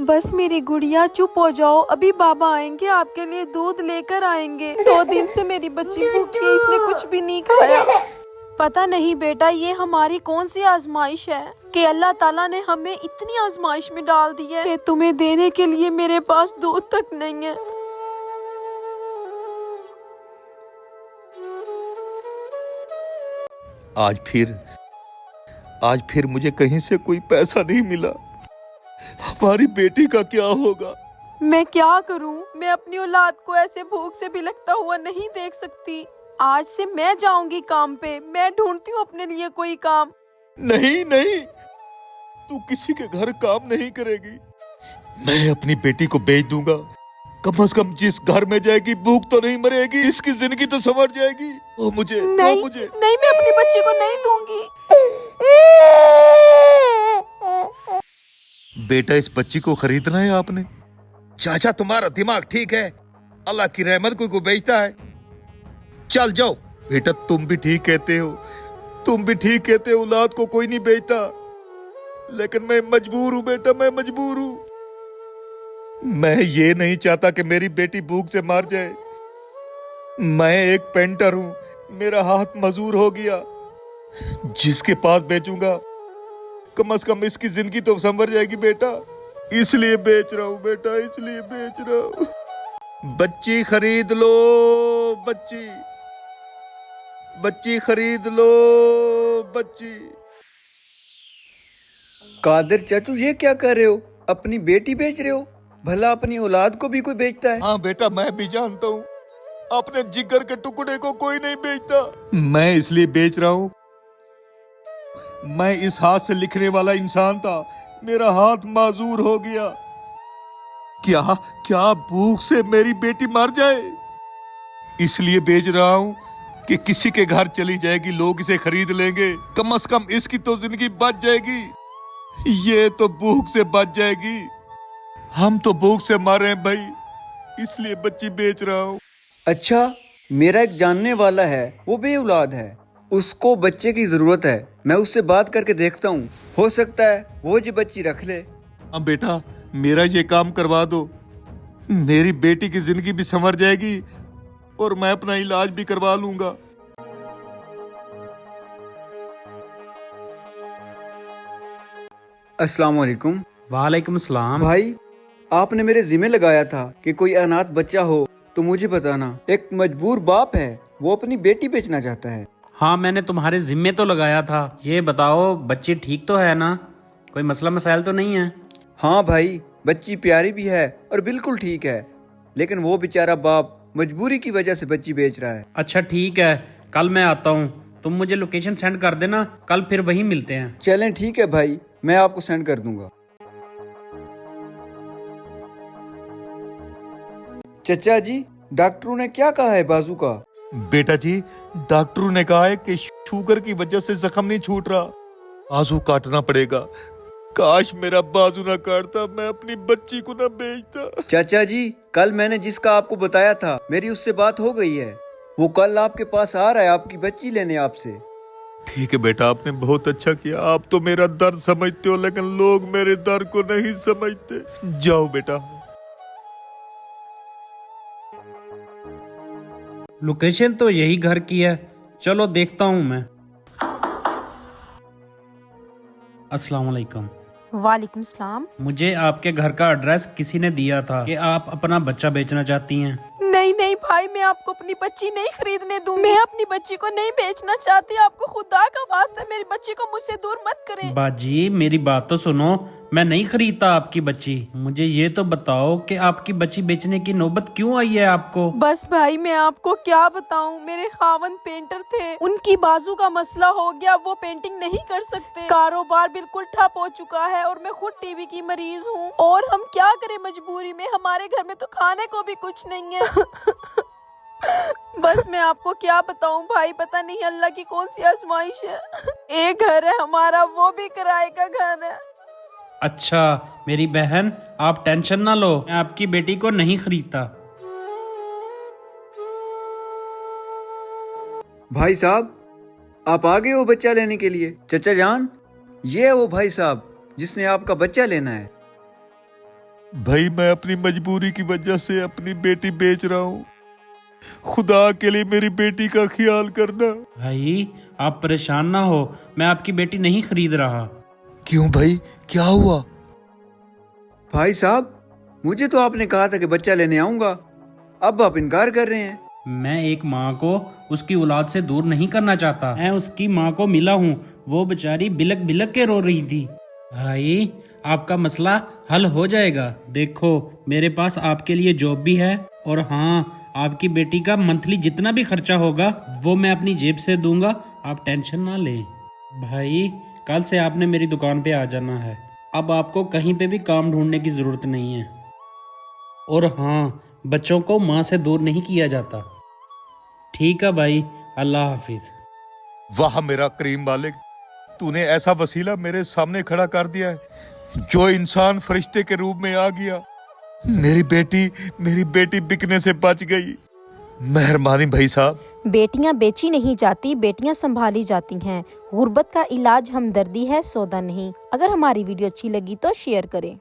बस मेरी गुड़िया चुप हो जाओ, अभी बाबा आएंगे आपके लिए दूध लेकर आएंगे। 2 दिन से मेरी बच्ची भूखी है, इसने कुछ भी नहीं खाया। पता नहीं बेटा ये हमारी कौन सी आजमाइश है कि अल्लाह ताला ने हमें इतनी आजमाइश में डाल दी है कि तुम्हें देने के लिए मेरे पास दूध तक नहीं है। आज फिर मुझे कहीं से कोई पैसा नहीं मिला। हमारी बेटी का क्या होगा? मैं क्या करूं? मैं अपनी औलाद को ऐसे भूख से बिलखता हुआ नहीं देख सकती। आज से मैं जाऊंगी काम पे, मैं ढूंढती हूँ अपने लिए कोई काम। नहीं नहीं, तू किसी के घर काम नहीं करेगी। मैं अपनी बेटी को बेच दूंगा। कम से कम जिस घर में जाएगी भूख तो नहीं मरेगी, इसकी जिंदगी तो संवर जाएगी। वो मुझे नहीं, नहीं मैं अपनी बच्ची को नहीं दूंगी। बेटा इस बच्ची को खरीदना है आपने? चाचा तुम्हारा दिमाग ठीक है, अल्लाह की रहमत को बेचता है। चल जाओ बेटा, तुम भी ठीक कहते हो, औलाद को कोई नहीं बेचता। लेकिन मैं मजबूर हूँ बेटा, मैं मजबूर हूँ। मैं ये नहीं चाहता कि मेरी बेटी भूख से मार जाए। मैं एक पेंटर हूँ, मेरा हाथ मजूर हो गया। जिसके पास बेचूंगा कम से कम इसकी जिंदगी तो संवर जाएगी बेटा। इसलिए बेच रहा हूँ बेटा, इसलिए बेच रहा हूँ। बच्ची खरीद लो, बच्ची खरीद लो, बच्ची। कादिर चाचू ये क्या कर रहे हो? अपनी बेटी बेच रहे हो? भला अपनी औलाद को भी कोई बेचता है? हाँ बेटा, मैं भी जानता हूँ अपने जिगर के टुकड़े को कोई नहीं बेचता। मैं इसलिए बेच रहा हूँ, मैं इस हाथ से लिखने वाला इंसान था, मेरा हाथ माजूर हो गया। क्या भूख से मेरी बेटी मर जाए? इसलिए बेच रहा हूँ कि किसी के घर चली जाएगी, लोग इसे खरीद लेंगे, कम से कम इसकी तो जिंदगी बच जाएगी। ये तो भूख से बच जाएगी, हम तो भूख से मर रहे हैं भाई, इसलिए बच्ची बेच रहा हूँ। अच्छा, मेरा एक जानने वाला है, वो बे औलाद है, उसको बच्चे की जरूरत है। मैं उससे बात करके देखता हूँ, हो सकता है वो ये बच्ची रख ले। हाँ बेटा, मेरा ये काम करवा दो, मेरी बेटी की जिंदगी भी संवर जाएगी और मैं अपना इलाज भी करवा लूंगा। अस्सलाम वालेकुम। वालेकुम सलाम। भाई, आपने मेरे जिम्मे लगाया था कि कोई अनाथ बच्चा हो तो मुझे बताना। एक मजबूर बाप है, वो अपनी बेटी बेचना चाहता है। हाँ, मैंने तुम्हारे जिम्मे तो लगाया था। ये बताओ बच्ची ठीक तो है ना? कोई मसला मसाइल तो नहीं है? हाँ भाई, बच्ची प्यारी भी है और बिल्कुल ठीक है, लेकिन वो बेचारा बाप मजबूरी की वजह से बच्ची बेच रहा है। अच्छा ठीक है, कल मैं आता हूँ, तुम मुझे लोकेशन सेंड कर देना, कल फिर वहीं मिलते हैं। चलें ठीक है भाई, मैं आपको सेंड कर दूंगा। चचा जी, डॉक्टरों ने क्या कहा है बाजू का? बेटा जी, डॉक्टरों ने कहा है कि शुगर की वजह से जख्म नहीं छूट रहा, बाजू काटना पड़ेगा। काश मेरा बाजू ना काटता, मैं अपनी बच्ची को ना बेचता। चाचा जी, कल मैंने जिसका आपको बताया था, मेरी उससे बात हो गई है, वो कल आपके पास आ रहा है आपकी बच्ची लेने आपसे। ठीक है बेटा, आपने बहुत अच्छा किया। आप तो मेरा दर्द समझते हो, लेकिन लोग मेरे दर्द को नहीं समझते। जाओ बेटा। लोकेशन तो यही घर की है, चलो देखता हूँ मैं। अस्सलाम वालेकुम। वालेकुम सलाम। मुझे आपके घर का एड्रेस किसी ने दिया था कि आप अपना बच्चा बेचना चाहती हैं। नहीं नहीं भाई, मैं आपको अपनी बच्ची नहीं खरीदने दूंगी। मैं अपनी बच्ची को नहीं बेचना चाहती। आपको खुदा का वास्ता मेरी बच्ची को मुझसे दूर मत करें। बाजी मेरी बात तो सुनो, मैं नहीं खरीदता आपकी बच्ची। मुझे ये तो बताओ कि आपकी बच्ची बेचने की नौबत क्यों आई है आपको? बस भाई मैं आपको क्या बताऊं, मेरे खावन पेंटर थे, उनकी बाजू का मसला हो गया, वो पेंटिंग नहीं कर सकते, कारोबार बिल्कुल ठप हो चुका है और मैं खुद टीबी की मरीज हूँ। और हम क्या करें मजबूरी में, हमारे घर में तो खाने को भी कुछ नहीं है। बस मैं आपको क्या बताऊं भाई, पता नहीं अल्लाह की कौन सी आजमाइश है। एक घर है हमारा, वो भी किराए का घर है। अच्छा मेरी बहन, आप टेंशन ना लो, मैं आपकी बेटी को नहीं खरीदता। भाई साहब, आप आ गए हो बच्चा लेने के लिए? चचा जान, ये है वो भाई साहब जिसने आपका बच्चा लेना है। भाई मैं अपनी मजबूरी की वजह से अपनी बेटी बेच रहा हूँ। खुदा के लिए मेरी बेटी का ख्याल करना। भाई आप परेशान ना हो, मैं आपकी बेटी नहीं खरीद रहा। क्यों भाई, क्या हुआ? भाई साहब, मुझे तो आपने कहा था कि बच्चा लेने आऊंगा, अब आप इनकार कर रहे हैं। मैं एक माँ को उसकी औलाद से दूर नहीं करना चाहता। मैं उसकी माँ को मिला हूँ, वो बेचारी बिलक बिलक के रो रही थी। भाई आपका मसला हल हो जाएगा। देखो मेरे पास आपके लिए जॉब भी है, और हाँ आपकी बेटी का मंथली जितना भी खर्चा होगा वो मैं अपनी जेब से दूंगा, आप टेंशन ना लें। भाई कल से आपने मेरी दुकान पे आ जाना है, अब आपको कहीं पे भी काम ढूंढने की जरूरत नहीं है। और हाँ, बच्चों को माँ से दूर नहीं किया जाता। ठीक है भाई, अल्लाह हाफिज। वाह मेरा करीम मालिक, तूने ऐसा वसीला मेरे सामने खड़ा कर दिया है जो इंसान फरिश्ते के रूप में आ गया। मेरी बेटी बिकने से बच गई। मेहरबानी भाई साहब। बेटियां बेची नहीं जाती, बेटियां संभाली जाती हैं। गुर्बत का इलाज हमदर्दी है, सौदा नहीं। अगर हमारी वीडियो अच्छी लगी तो शेयर करें।